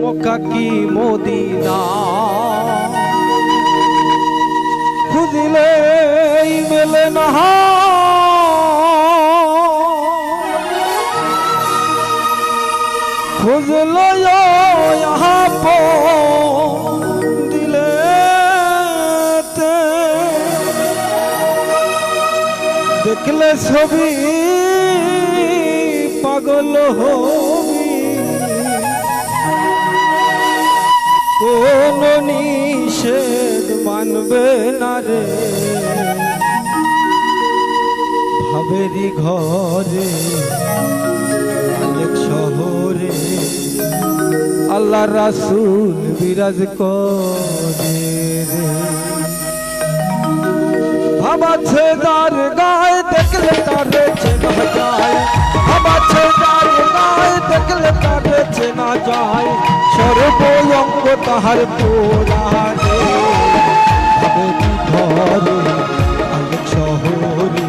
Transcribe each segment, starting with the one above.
মক্কা কি মদিনা খুঁজলে মেলে না খুঁজলো দিলে দেখলে ছবি পাগল হবি কোন নিষেধ মানবে না রে ভাবেরি ঘরে অনেক শহরে আল্লাহ রাসূল বিরাজ করে রে ভাবাছে যার গায়ে দেখলে তারে চেনা যায় ভাবাছে যার গায়ে দেখলে তারে চেনা যায় সর্বঙ্গ তাহার পুরাণে ভাবেরি ঘরে অনেক শহরে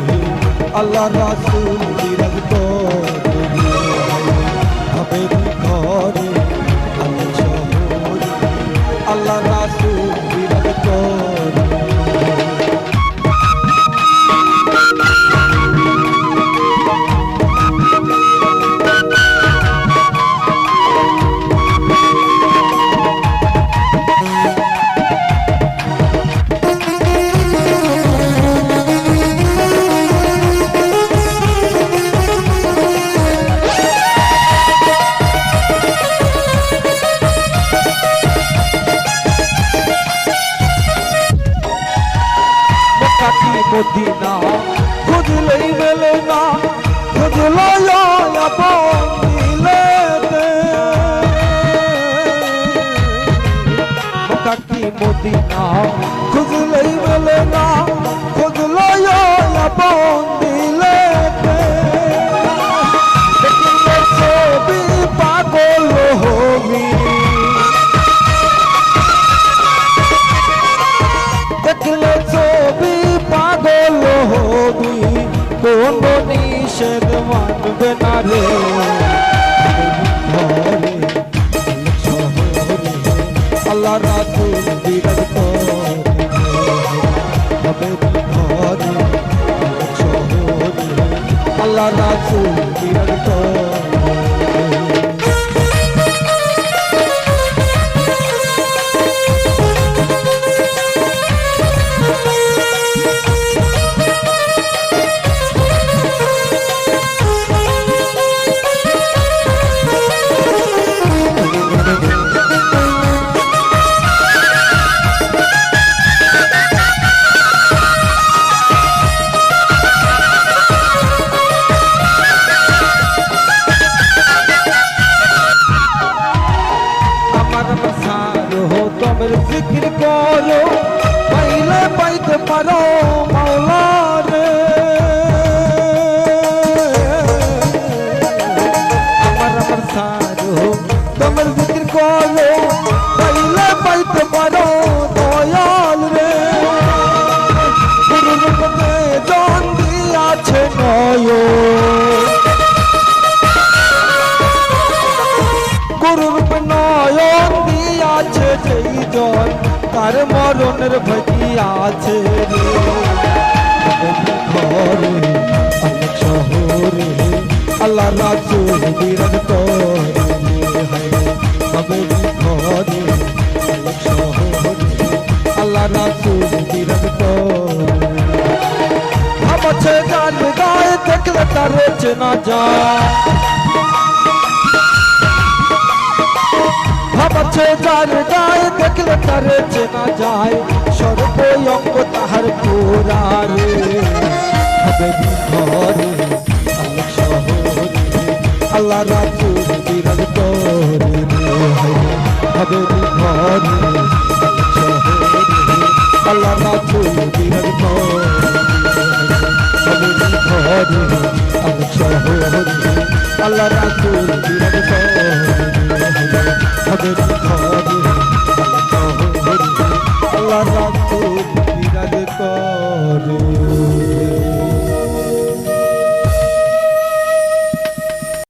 আল্লাহ রাসূল বিরাজ করে ভাবেরি ঘরে অনেক শহরে আল্লাহ রাসূল বিরাজ করে মদিনা খুঁজলেই মেলে না খুঁজলো দিলে মক্কা কি মদিনা খুঁজলেই মেলে না খুঁজলো দিলে ছবি পাগল হবি দেখলে ছবি পাগল হবি কোন নিষেধ মানবে না রে ঘরে শহরে আল্লাহ রাসূল বিরাজ করে ঘরে শহরে আল্লাহ রাসূল বিরাজ করে জিকির করো পাইলে পাইতে পারো মাওলা রে আমার সারো তোমার জিকির করো পাইলে পাইতে পারো দয়াল রে গুরুর পথে জন দিয়াছে নয় গুরুর নয়ন দিয়াছে যেই জন তার মরণের ভয় আছে রে ঘরে অনেক শহরে আল্লাহ রাসূল বিরাজ করে ভাবেরি ঘরে অনেক শহরে আল্লাহ রাসূল বিরাজ করে ভাবছে যার গায়ে দেখলে তারে চেনা যায় ভাবছে যার গায়ে দেখলে তারে চেনা যায় সর্বঙ্গ তাহার পুরাণে ভাবেরি ঘরে অনেক শহরে আল্লাহ রাসূল বিরাজ করে ভাবেরি ঘরে অনেক শহরে আল্লাহ রাসূল বিরাজ করে ভাবেরি ঘরে অনেক শহরে আল্লাহ রাসূল বিরাজ করে ভাবেরি ঘরে অনেক শহরে আল্লাহ